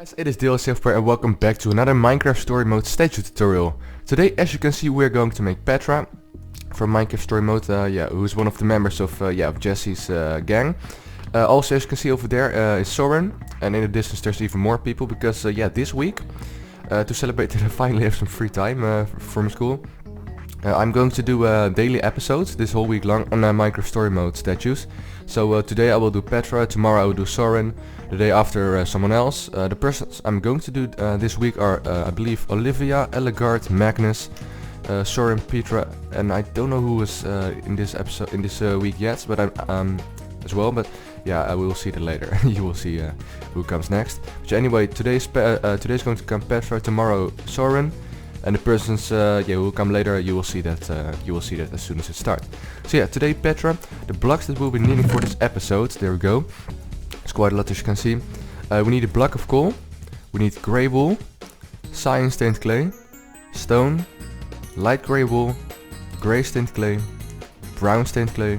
Guys, it is DLCF and welcome back to another Minecraft Story Mode statue tutorial. Today, as you can see, we're going to make Petra from Minecraft Story Mode, who's one of the members of Jesse's gang. Also, as you can see over there is Soren, and in the distance there's even more people because this week, to celebrate that I finally have some free time from school, I'm going to do daily episodes this whole week long on Minecraft Story Mode statues. So today I will do Petra, tomorrow I will do Soren, the day after someone else. The persons I'm going to do this week are, I believe, Olivia, Elegard, Magnus, Soren, Petra, and I don't know who is in this episode, in this week yet, but I'm as well. But yeah, we will see that later. You will see who comes next. So anyway, today's going to come Petra, tomorrow Soren. And the persons who will come later, you will see that as soon as it starts. So yeah, today Petra, the blocks that we'll be needing for this episode, there we go. It's quite a lot as you can see. We need a block of coal, we need grey wool, cyan stained clay, stone, light grey wool, grey stained clay, brown stained clay,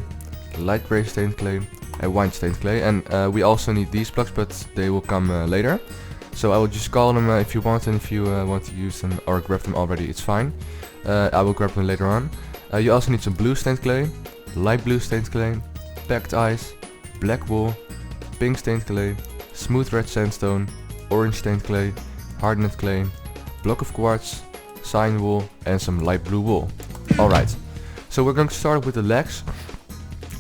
light grey stained clay, and white stained clay. And we also need these blocks, but they will come later. So I will just call them if you want, and if you want to use them or grab them already, it's fine. I will grab them later on. You also need some blue stained clay, light blue stained clay, packed ice, black wool, pink stained clay, smooth red sandstone, orange stained clay, hardened clay, block of quartz, cyan wool, and some light blue wool. Alright, so we're going to start with the legs.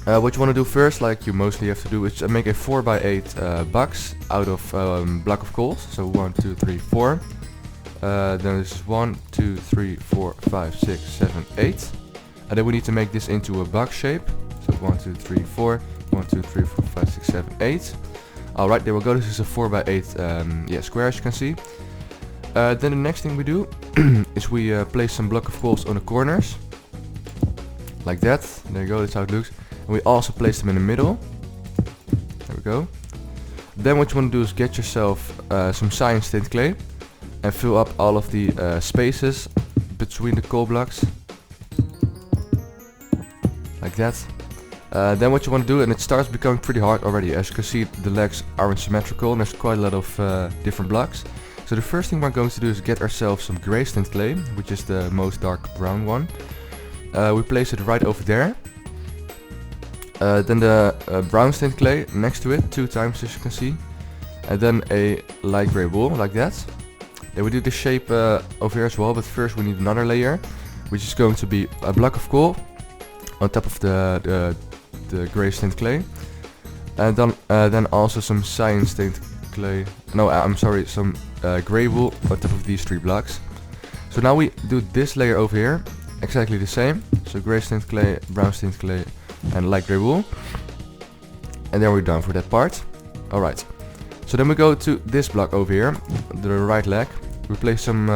What you want to do first, like you mostly have to do, is make a 4x8 box out of block of coals. So 1, 2, 3, 4. Then this is 1, 2, 3, 4, 5, 6, 7, 8. And then we need to make this into a box shape. So 1, 2, 3, 4. 1, 2, 3, 4, 5, 6, 7, 8. Alright, there we go. This is a 4x8 square, as you can see. Then the next thing we do is we place some block of coals on the corners. Like that. There you go, that's how it looks. And we also place them in the middle. There we go. Then what you want to do is get yourself some cyan stained clay and fill up all of the spaces between the coal blocks. Like that. Then what you want to do, and it starts becoming pretty hard already. As you can see, the legs aren't symmetrical and there's quite a lot of different blocks. So the first thing we're going to do is get ourselves some grey stained clay, which is the most dark brown one. We place it right over there. Then the brown stained clay next to it, 2 times as you can see. And then a light grey wool, like that. Then we do the shape over here as well, but first we need another layer, which is going to be a block of coal on top of the grey stained clay. And then also some cyan stained clay, no I'm sorry, some grey wool on top of these 3 blocks. So now we do this layer over here, exactly the same. So grey stained clay, brown stained clay, and light grey wool. And then we're done for that part. Alright, so then we go to this block over here, the right leg. We place some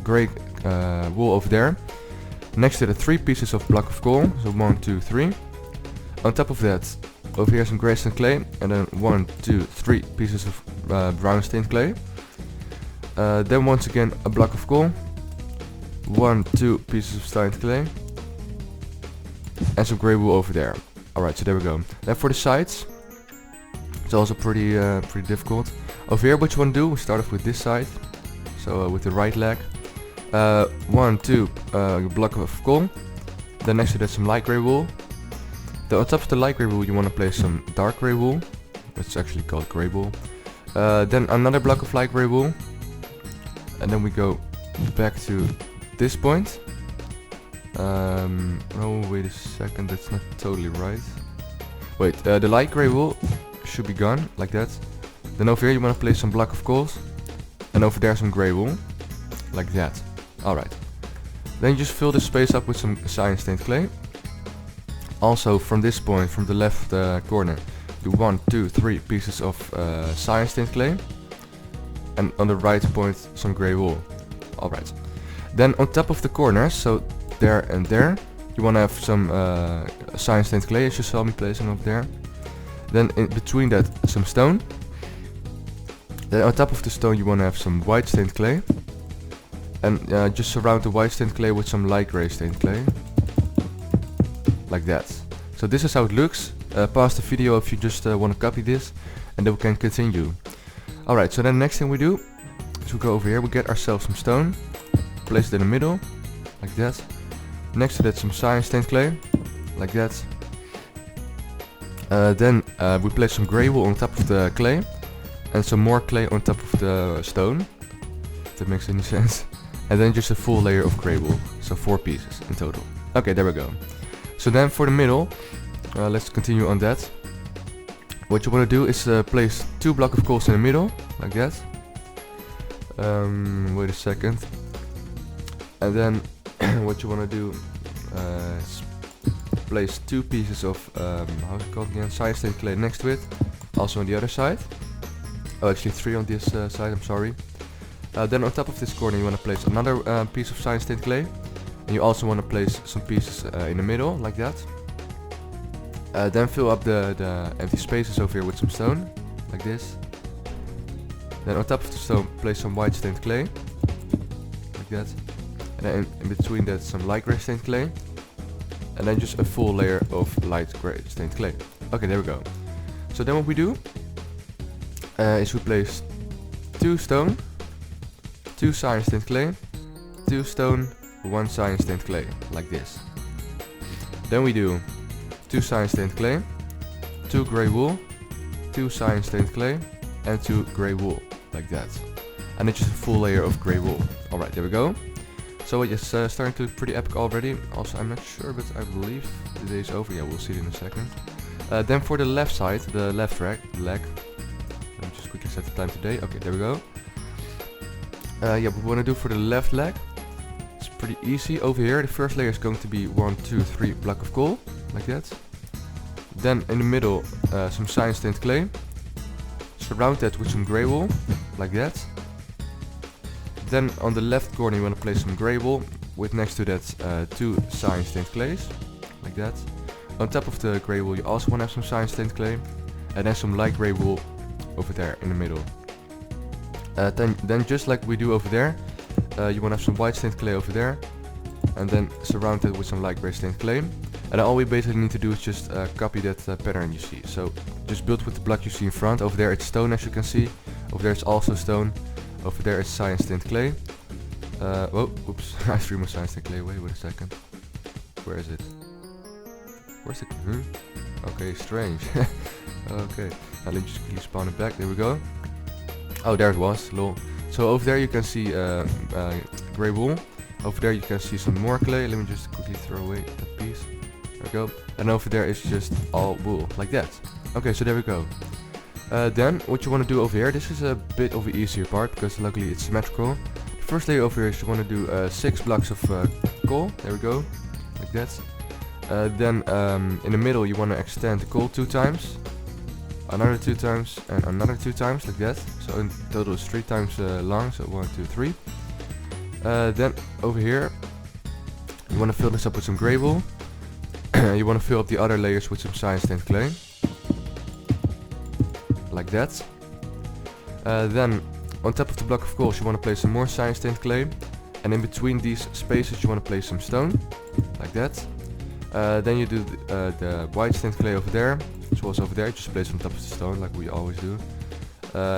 grey wool over there, next to the 3 pieces of block of coal. So 1, 2, 3. On top of that, over here some grey stained clay, and then 1, 2, 3 pieces of brown stained clay. Then once again a block of coal, 1, 2 pieces of stained clay, and some grey wool over there. Alright, so there we go. Then for the sides, it's also pretty difficult. Over here what you want to do, we start off with this side. So with the right leg. 1, 2 block of coal. Then next to that some light grey wool. Then on top of the light grey wool you want to place some dark grey wool. It's actually called grey wool. Then another block of light grey wool. And then we go back to this point. Oh wait a second, that's not totally right. Wait, the light grey wool should be gone, like that. Then over here you want to place some block of coals. And over there some grey wool, like that. Alright. Then you just fill this space up with some cyan stained clay. Also from this point, from the left corner, do 1, 2, 3 pieces of cyan stained clay. And on the right point some grey wool. Alright. Then on top of the corners, so there and there, you want to have some cyan stained clay, as you saw me placing up there. Then in between that some stone. Then on top of the stone you want to have some white stained clay. And just surround the white stained clay with some light grey stained clay. Like that. So this is how it looks. Pause the video if you just want to copy this, and then we can continue. Alright, so then the next thing we do, So we go over here, we get ourselves some stone, place it in the middle, like that. Next to that some cyan stained clay, like that. Then we place some grey wool on top of the clay, and some more clay on top of the stone, if that makes any sense. And then just a full layer of grey wool, so 4 pieces in total. Okay, there we go. So then for the middle, let's continue on that. What you want to do is place 2 blocks of coals in the middle, like that. Wait a second. And then what you want to do is place 2 pieces of, how's it called again, cyan stained clay next to it. Also on the other side. Oh, actually 3 on this side, I'm sorry. Then on top of this corner you want to place another piece of cyan stained clay. And you also want to place some pieces in the middle, like that. Then fill up the empty spaces over here with some stone, like this. Then on top of the stone place some white stained clay, like that. And then in between that some light grey stained clay. And then just a full layer of light grey stained clay. Okay, there we go. So then what we do is we place 2 stone, 2 cyan stained clay, 2 stone, 1 cyan stained clay, like this. Then we do 2 cyan stained clay, 2 grey wool, 2 cyan stained clay, and 2 grey wool, like that. And then just a full layer of grey wool. Alright, there we go. So it's starting to look pretty epic already. Also, I'm not sure, but I believe the day is over. Yeah, we'll see it in a second. Then for the left side, the left leg. Let me just quickly set the time today. Okay, there we go. Yeah, what we want to do for the left leg, it's pretty easy. Over here, the first layer is going to be 1, 2, 3 block of coal, like that. Then in the middle, some cyan stained clay. Surround that with some grey wool, like that. Then on the left corner you want to place some grey wool, with next to that 2 cyan stained clays, like that. On top of the grey wool you also want to have some cyan stained clay, and then some light grey wool over there in the middle. Then just like we do over there, you want to have some white stained clay over there, and then surround it with some light grey stained clay. And all we basically need to do is just copy that pattern you see. So just build with the block you see in front. Over there it's stone, as you can see. Over there it's also stone. Over there is cyan stained clay. Oh, oops, I threw my cyan stained clay away. Wait a second. Where is it? Where's it? Okay, strange. Okay, now let me just quickly spawn it back. There we go. Oh, there it was. Lol. So over there you can see grey wool. Over there you can see some more clay. Let me just quickly throw away that piece. There we go. And over there is just all wool, like that. Okay, so there we go. Then what you want to do over here, this is a bit of an easier part because luckily it's symmetrical. The first layer over here is you want to do 6 blocks of coal. There we go, like that. Then in the middle you want to extend the coal 2 times, another 2 times, and another 2 times, like that. So in total it's 3 times long, so 1, 2, 3. Then over here you want to fill this up with some grey wool. You want to fill up the other layers with some cyan stained clay, like that. Then on top of the block of coals you want to place some more cyan stained clay, and in between these spaces you want to place some stone, like that. Then you do the white stained clay over there, as well as over there, just place on top of the stone like we always do,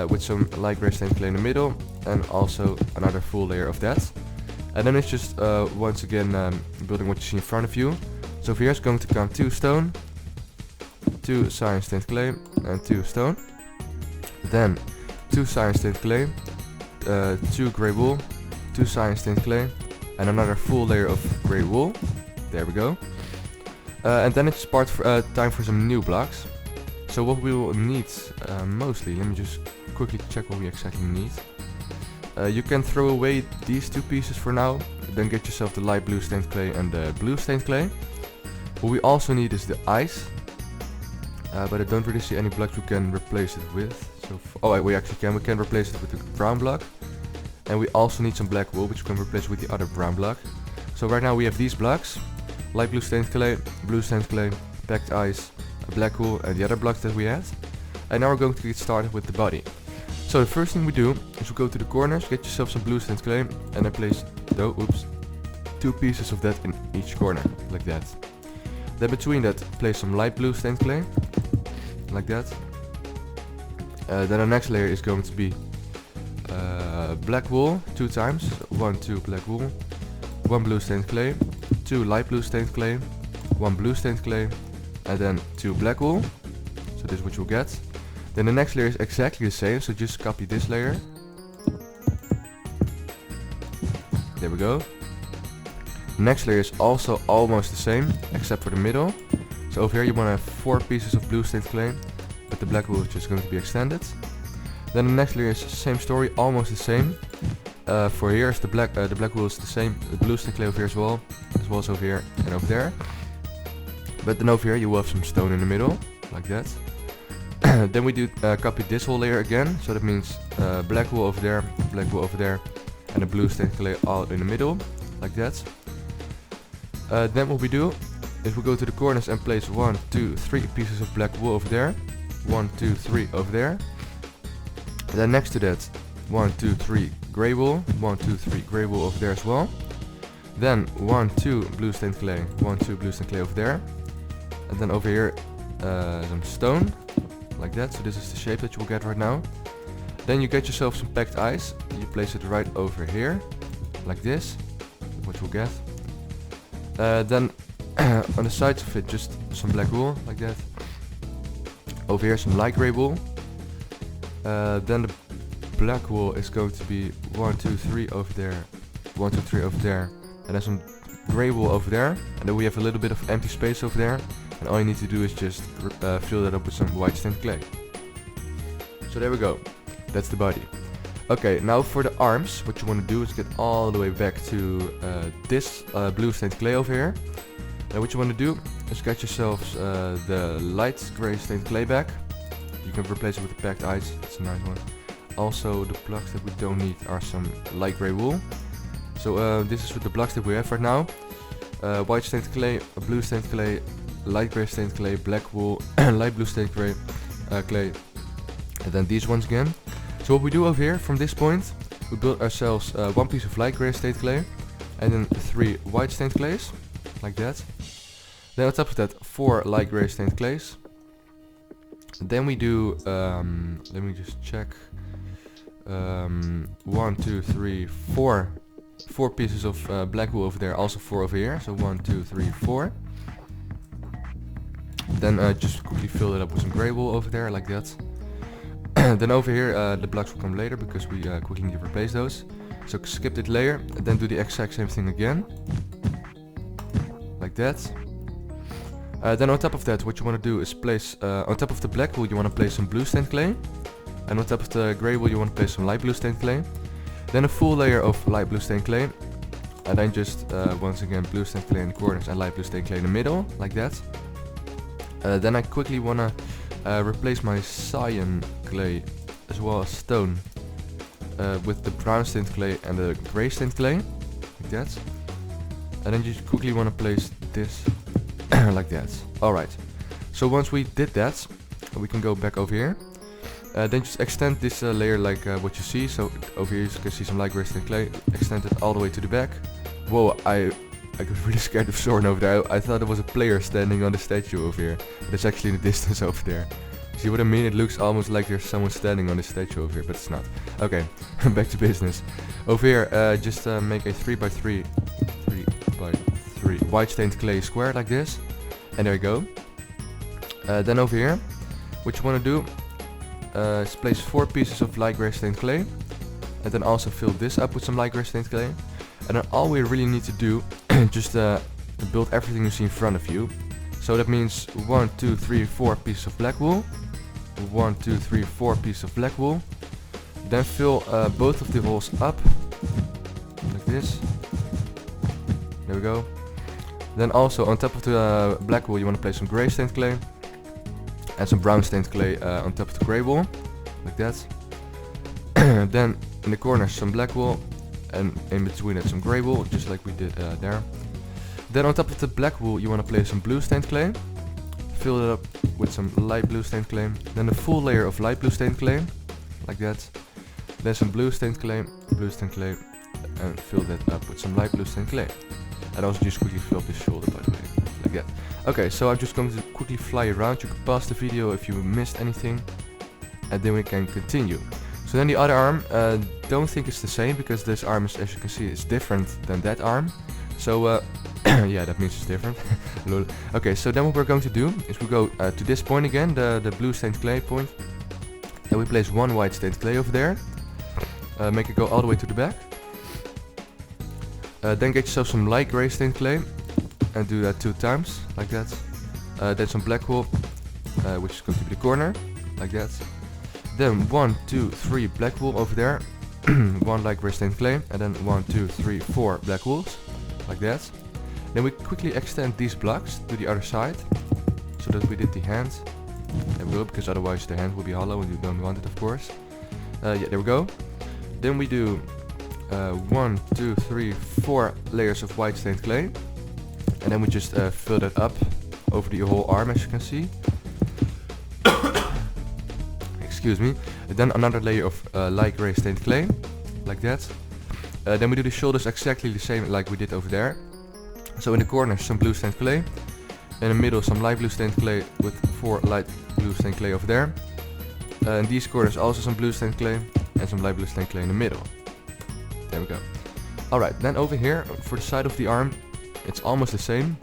with some light grey stained clay in the middle, and also another full layer of that. And then it's just once again building what you see in front of you. So over here it's going to come 2 stone, 2 cyan stained clay, and 2 stone. Then 2 cyan stained clay, 2 grey wool, 2 cyan stained clay, and another full layer of grey wool. There we go. And then it's time for some new blocks. So what we will need mostly, let me just quickly check what we exactly need. You can throw away these 2 pieces for now, then get yourself the light blue stained clay and the blue stained clay. What we also need is the ice, but I don't really see any blocks we can replace it with. So oh, we actually can. We can replace it with the brown block, and we also need some black wool, which we can replace with the other brown block. So right now we have these blocks: light blue stained clay, blue stained clay, packed ice, black wool, and the other blocks that we had. And now we're going to get started with the body. So the first thing we do is we go to the corners, get yourself some blue stained clay, and then place 2 pieces of that in each corner, like that. Then between that, place some light blue stained clay, like that. Then the next layer is going to be black wool 2 times. So 1, 2 black wool, 1 blue stained clay, 2 light blue stained clay, 1 blue stained clay, and then 2 black wool. So this is what you'll get. Then the next layer is exactly the same, so just copy this layer. There we go. Next layer is also almost the same, except for the middle. So over here you want to have 4 pieces of blue stained clay, but the black wool is just going to be extended. Then the next layer is the same story, almost the same. For here is the black wool is the same, the blue stained clay over here as well as over here and over there. But then over here you will have some stone in the middle, like that. Then we do copy this whole layer again, so that means black wool over there, and the blue stained clay all in the middle, like that. Then what we do is we go to the corners and place 1, 2, 3 pieces of black wool over there, 1, 2, 3 over there. And then next to that, 1, 2, 3 grey wool, 1, 2, 3 grey wool over there as well. Then 1, 2 blue stained clay, 1, 2 blue stained clay over there. And then over here some stone, like that. So this is the shape that you will get right now. Then you get yourself some packed ice. You place it right over here, like this, what you'll get. Then on the sides of it, just some black wool, like that. Over here some light grey wool. Then the black wool is going to be 1, 2, 3 over there, 1, 2, 3 over there, and then some grey wool over there. And then we have a little bit of empty space over there. And all you need to do is just fill that up with some white stained clay. So there we go. That's the body. Okay, now for the arms, what you want to do is get all the way back to this blue stained clay over here. And what you want to do is get yourselves the light grey stained clay back. You can replace it with the packed ice, it's a nice one. Also the blocks that we don't need are some light grey wool. So this is with the blocks that we have right now. White stained clay, blue stained clay, light grey stained clay, black wool, light blue stained clay, and then these ones again. So what we do over here, from this point, we build ourselves 1 piece of light grey stained clay, and then 3 white stained clays, like that. Then on top of that, 4 light grey stained clays. Then we do, let me just check, 1, 2, 3, 4 pieces of black wool over there, also 4 over here, so 1, 2, 3, 4. Then just quickly fill it up with some grey wool over there, like that. Then over here the blocks will come later because we quickly need to replace those. So skip that layer and then do the exact same thing again, like that. Then on top of that, what you want to do is place, on top of the black wool you want to place some blue stained clay. And on top of the grey wool you want to place some light blue stained clay. Then a full layer of light blue stained clay. And then just once again blue stained clay in the corners and light blue stained clay in the middle, like that. Then I quickly want to replace my cyan clay as well as stone with the brown stained clay and the grey stained clay, like that. And then you just quickly want to place this like that. Alright, so once we did that, we can go back over here. Then just extend this layer like what you see. So over here you can see some light grey stained clay. Extend it all the way to the back. Whoa, I got really scared of Soren over there. I thought there was a player standing on the statue over here. But it's actually in the distance over there. See what I mean? It looks almost like there's someone standing on the statue over here, but it's not. Okay, back to business. Over here, just make a 3x3 white stained clay square like this. And there you go. Then over here, what you want to do is place 4 pieces of light grey stained clay. And then also fill this up with some light grey stained clay. And then all we really need to do just build everything you see in front of you. So that means 1, 2, 3, 4 pieces of black wool. 1, 2, 3, 4 pieces of black wool. Then fill both of the holes up like this. There we go. Then also on top of the black wool you want to place some grey stained clay. And some brown stained clay on top of the grey wool, like that. Then in the corners some black wool. And in between it some grey wool, just like we did there. Then on top of the black wool you want to place some blue stained clay. Fill it up with some light blue stained clay. Then a full layer of light blue stained clay, like that. Then some blue stained clay, and fill that up with some light blue stained clay. And also just quickly fill up this shoulder, by the way, like that. Okay, so I'm just going to quickly fly around. You can pause the video if you missed anything, and then we can continue. So then the other arm, don't think it's the same because this arm is, as you can see, is different than that arm. So yeah, that means it's different. Lol. Okay, so then what we're going to do is we go to this point again, the blue stained clay point. And we place one white stained clay over there. Make it go all the way to the back. Then get yourself some light gray stained clay and do that 2 times, like that. Then some black wool, which is going to be the corner, like that. Then 1, 2, 3 black wool over there. 1 light gray stained clay, and then 1, 2, 3, 4 black wools, like that. Then we quickly extend these blocks to the other side, so that we did the hand. There we go, because otherwise the hand will be hollow and you don't want it, of course. Yeah, there we go. Then we do 1, 2, 3, 4 layers of white stained clay, and then we just fill that up over the whole arm, as you can see. Excuse me. And then another layer of light gray stained clay, like that. Then we do the shoulders exactly the same like we did over there. So in the corners some blue stained clay, in the middle some light blue stained clay with 4 light blue stained clay over there. In these corners also some blue stained clay and some light blue stained clay in the middle. There we go. Alright, then over here for the side of the arm, it's almost the same.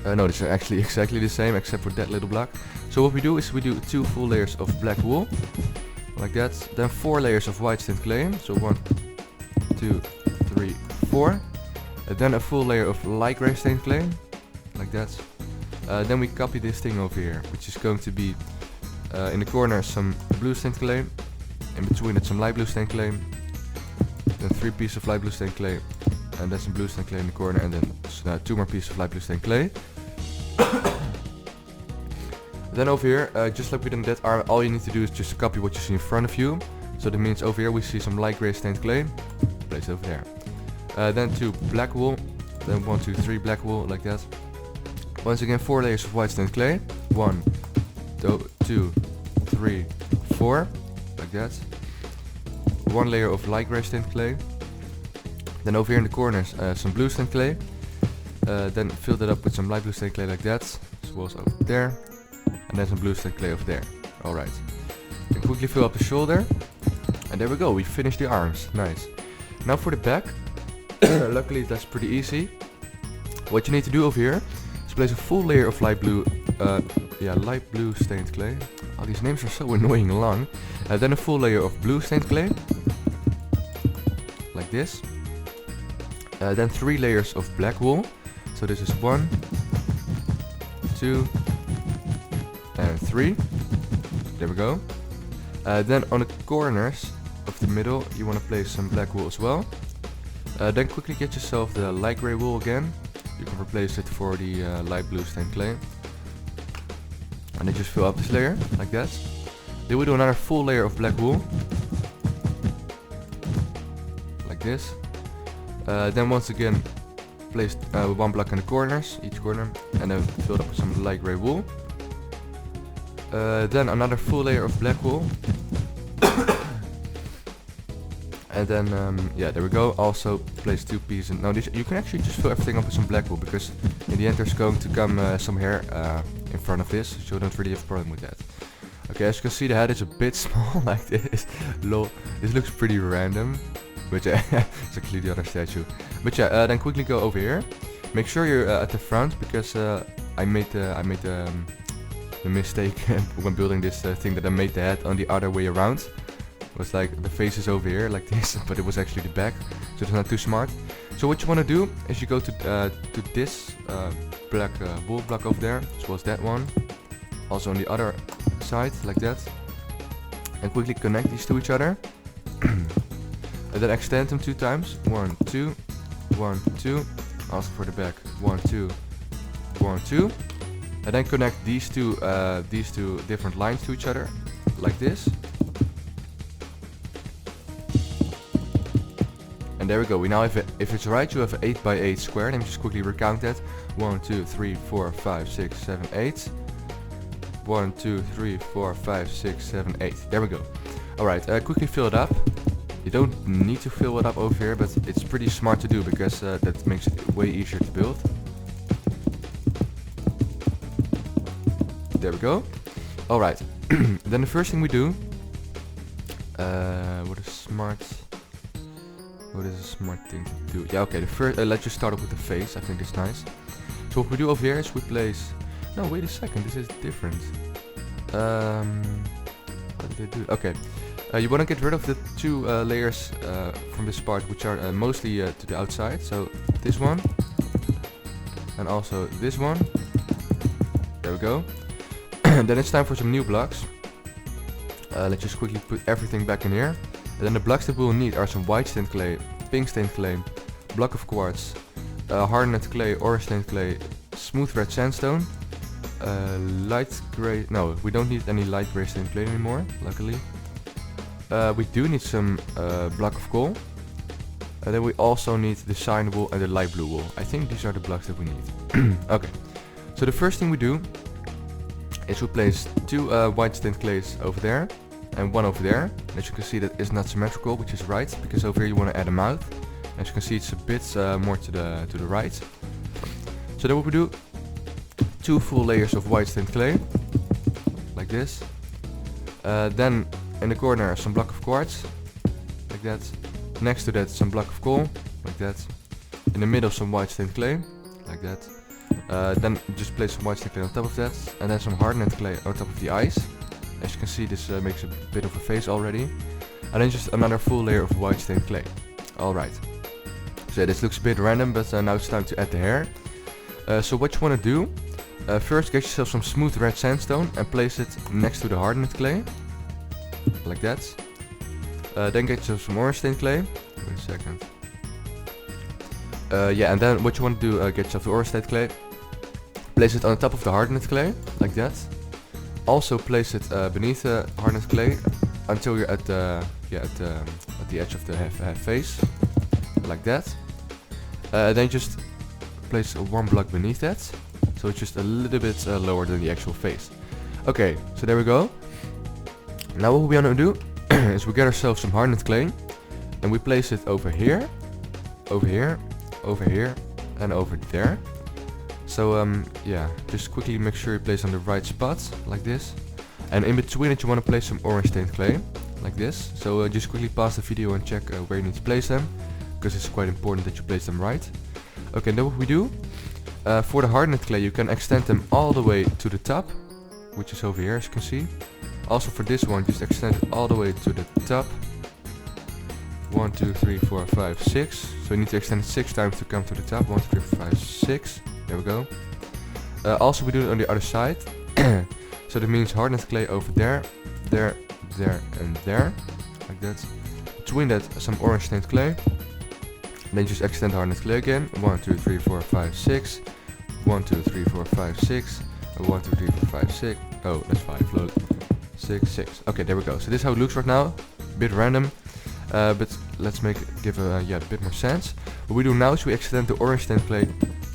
No, this is actually exactly the same except for that little block. So what we do is we do 2 full layers of black wool, like that. Then 4 layers of white stained clay. So 1, 2, 3, 4. Then a full layer of light gray stained clay, like that. Then we copy this thing over here, which is going to be in the corner some blue stained clay, in between it some light blue stained clay, then 3 pieces of light blue stained clay, and then some blue stained clay in the corner, and then 2 more pieces of light blue stained clay. Then over here, just like we did in that arm, all you need to do is just copy what you see in front of you. So that means over here we see some light gray stained clay, place it over there. Then 2 black wool, then 1, 2, 3 black wool, like that. Once again 4 layers of white stained clay, 1, 2, 3, 4, like that. 1 layer of light gray stained clay. Then over here in the corners some blue stained clay. Then fill that up with some light blue stained clay like that, as well as over there. And then some blue stained clay over there. Alright. Then quickly fill up the shoulder. And there we go, we finished the arms. Nice. Now for the back. Luckily that's pretty easy. What you need to do over here is place a full layer of light blue stained clay. Oh, these names are so annoying and long. Then a full layer of blue stained clay. Like this. Then 3 layers of black wool. So this is 1, 2, and 3. There we go. Then on the corners of the middle you want to place some black wool as well. Then quickly get yourself the light grey wool again. You can replace it for the light blue stained clay. And then just fill up this layer, like that. Then we do another full layer of black wool. Like this. Then once again place 1 block in the corners, each corner. And then fill it up with some light grey wool. Then another full layer of black wool. And then, yeah, there we go. Also place 2 pieces. Now this, you can actually just fill everything up with some black wool, because in the end there's going to come some hair in front of this, so you don't really have a problem with that. Okay, as you can see the head is a bit small, like this. Lol, this looks pretty random. But yeah, it's actually the other statue. But yeah, then quickly go over here. Make sure you're at the front, because I made the mistake when building this thing, that I made the head on the other way around. It was like the face is over here like this, but it was actually the back, so it's not too smart. So what you want to do is you go to this black wool block over there, as well as that one, also on the other side like that, and quickly connect these to each other. And then extend them 2 times. 1, 2, 1, 2. Also for the back. 1, 2, 1, 2. And then connect these two different lines to each other, like this. And there we go. We now have, if it's right, you have an 8 by 8 square. Let me just quickly recount that. 1, 2, 3, 4, 5, 6, 7, 8. 1, 2, 3, 4, 5, 6, 7, 8. There we go. Alright, quickly fill it up. You don't need to fill it up over here, but it's pretty smart to do, because that makes it way easier to build. There we go. Alright, then the first thing we do, What is smart? What is a smart thing to do? Yeah, okay. The first, let's just start off with the face. I think it's nice. So what we do over here is we place. No, wait a second. This is different. How did they do it? Okay. You want to get rid of the two layers from this part, which are mostly to the outside. So this one, and also this one. There we go. Then it's time for some new blocks. Let's just quickly put everything back in here. And then the blocks that we will need are some white stained clay, pink stained clay, block of quartz, hardened clay, orange stained clay, smooth red sandstone, light grey. No, we don't need any light grey stained clay anymore, luckily. We do need some block of coal. And then we also need the cyan wool and the light blue wool. I think these are the blocks that we need. Okay. So the first thing we do is we place two white stained clays over there and one over there. And as you can see, that is not symmetrical, which is right, because over here you want to add a mouth. As you can see, it's a bit more to the right. So then what we do, two full layers of white stained clay, like this. Then in the corner some block of quartz, like that. Next to that some block of coal, like that. In the middle some white stained clay, like that. Then just place some white stained clay on top of that, and then some hardened clay on top of the eyes. As you can see, this makes a bit of a face already. And then just another full layer of white stained clay. Alright. So this looks a bit random, but now it's time to add the hair. So what you want to do, first get yourself some smooth red sandstone and place it next to the hardened clay. Like that. Then get yourself some orange stained clay. Wait a second. Yeah, and then what you want to do, get yourself the orange stained clay. Place it on top of the hardened clay, like that. Also place it beneath the hardened clay until you're at the edge of the face, like that. Then just place one block beneath that, so it's just a little bit lower than the actual face. Okay, so there we go. Now what we want to do is we get ourselves some hardened clay, and we place it over here, over here, over here, and over there. So yeah, just quickly make sure you place on the right spot, like this. And in between it you want to place some orange stained clay, like this. So just quickly pause the video and check where you need to place them, because it's quite important that you place them right. Okay, then what we do, for the hardened clay you can extend them all the way to the top, which is over here as you can see. Also for this one, just extend it all the way to the top. 1, 2, 3, 4, 5, 6. So you need to extend it 6 times to come to the top. 1, 2, 3, 4, 5, 6. There we go. Also we do it on the other side. So that means hardened clay over there, there, there, and there. Like that. Between that some orange stained clay. Then just extend hardened clay again. 1, 2, 3, 4, 5, 6. 1, 2, 3, 4, 5, 6. 1, 2, 3, 4, 5, 6. Oh, that's 5. Load. 6, 6. Okay, there we go. So this is how it looks right now. Bit random. But let's make it give a bit more sense. What we do now is we extend the orange stained clay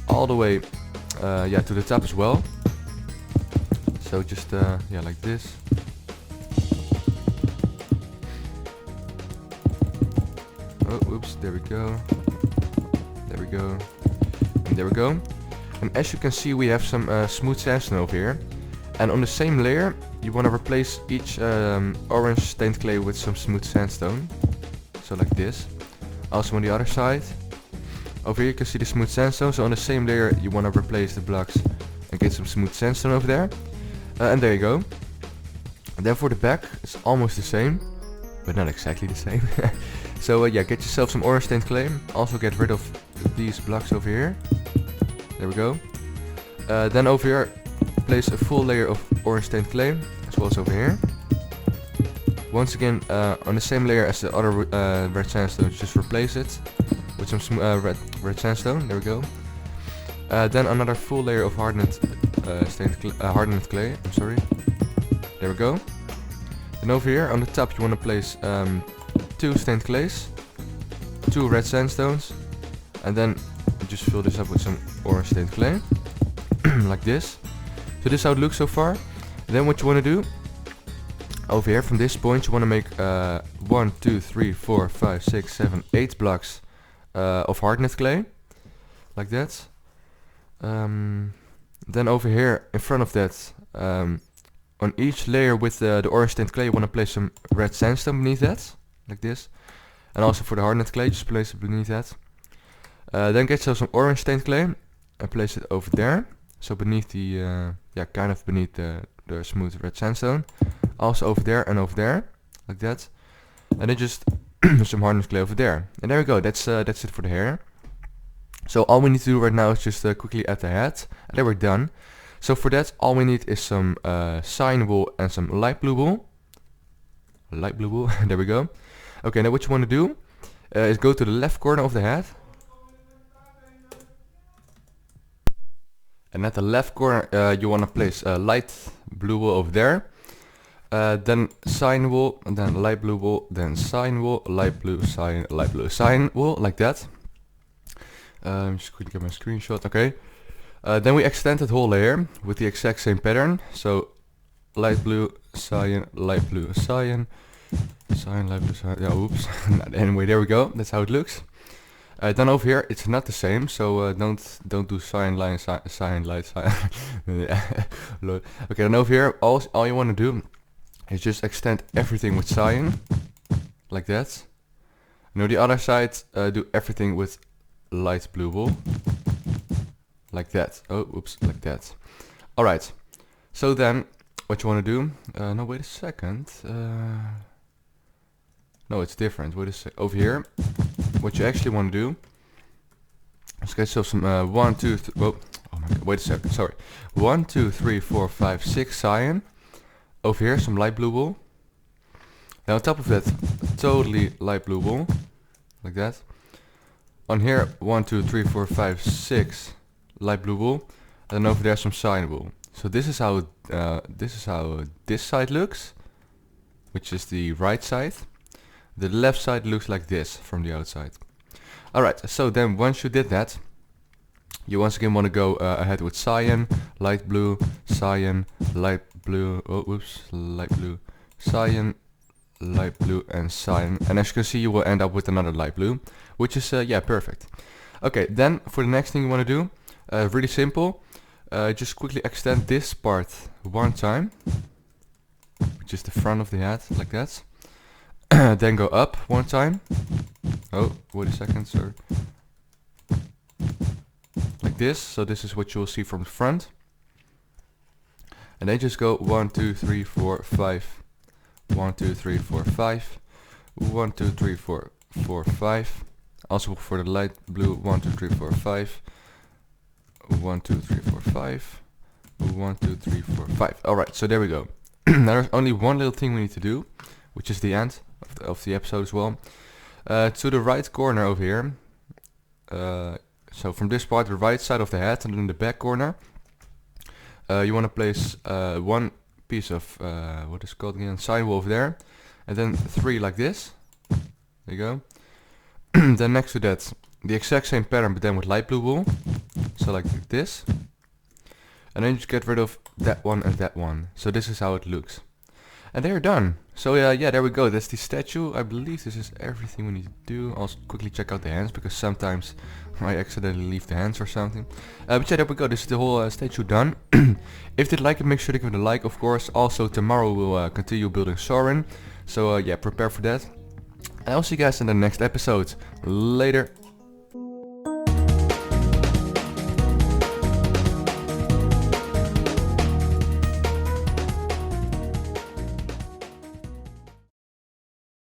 all the way to the top as well. So just like this. Oh, oops, there we go. There we go. And there we go. And as you can see, we have some smooth sandstone over here. And on the same layer, you want to replace each orange stained clay with some smooth sandstone. So like this. Also on the other side. Over here you can see the smooth sandstone. So on the same layer you want to replace the blocks and get some smooth sandstone over there. And there you go. And then for the back it's almost the same, but not exactly the same. So yeah, get yourself some orange stained clay. Also get rid of these blocks over here. There we go. Then over here place a full layer of orange stained clay, as well as over here. Once again, on the same layer as the other red sandstone, just replace it with some red sandstone. There we go. Then another full layer of hardened clay. I'm sorry. There we go. And over here on the top, you want to place 2 stained clays, 2 red sandstones, and then just fill this up with some orange stained clay, like this. So this is how it looks so far. Then what you want to do, over here from this point you want to make 1, 2, 3, 4, 5, 6, 7, 8 blocks of hardened clay, like that. Then over here in front of that on each layer with the orange stained clay, you want to place some red sandstone beneath that, like this. And also for the hardened clay, just place it beneath that. Then get some orange stained clay and place it over there. So beneath the, kind of beneath the smooth red sandstone. Also over there and over there, like that. And then just some hardened clay over there. And there we go, that's it for the hair. So all we need to do right now is just quickly add the head, and then we're done. So for that, all we need is some cyan wool and some light blue wool. Light blue wool, there we go. Okay, now what you want to do is go to the left corner of the head. And at the left corner, you want to place light blue wool over there. Then cyan wool, and then light blue wool, then cyan wool, light blue, cyan wool, like that. Just quickly get my screenshot, okay. Then we extend that whole layer with the exact same pattern. So light blue, cyan, light blue, cyan, cyan, light blue, cyan. Yeah, oops. Anyway, there we go. That's how it looks. Then over here, it's not the same. So don't do cyan, line, cyan, light, cyan. Yeah. Okay, then over here, all you want to do is just extend everything with cyan, like that. And on the other side, do everything with light blue wool, like that. Oh, oops, like that. Alright, so then what you want to do, no, wait a second, no, it's different, wait a sec, over here, what you actually want to do is get some 1, 2, oh my god, wait a second, sorry, 1, 2, 3, 4, 5, 6 cyan, over here some light blue wool, now on top of that, totally light blue wool, like that. On here, 1, 2, 3, 4, 5, 6 light blue wool, and then over there some cyan wool. So this is how this side looks, which is the right side. The left side looks like this from the outside. Alright, so then once you did that, you once again want to go ahead with cyan, light blue, cyan, light blue, oh oops, light blue, cyan, light blue and cyan, and as you can see you will end up with another light blue, which is yeah, perfect. Okay, then for the next thing you want to do, really simple, just quickly extend this part one time, which is the front of the head, like that. Then go up one time. Oh, wait a second, sir. Like this, so this is what you will see from the front. And then just go 1, 2, 3, 4, 5. 1, 2, 3, 4, 5. 1, 2, 3, 4, 4, 5. Also for the light blue, 1, 2, 3, 4, 5. 1, 2, 3, 4, 5. 1, 2, 3, 4, 5. Alright, so there we go. Now there's only one little thing we need to do, which is the end of the episode as well. To the right corner over here. So from this part, the right side of the head, and then the back corner, you want to place one piece of what is called again, cyan wool over there, and then 3 like this. There you go. Then next to that, the exact same pattern, but then with light blue wool, so like this. And then you just get rid of that one and that one. So this is how it looks. And they're done. So yeah, there we go. That's the statue. I believe this is everything we need to do. I'll quickly check out the hands, because sometimes I accidentally leave the hands or something. But yeah, there we go. This is the whole statue done. If you did like it, make sure to give it a like, of course. Also, tomorrow we'll continue building Soren. So yeah, prepare for that. And I'll see you guys in the next episode. Later.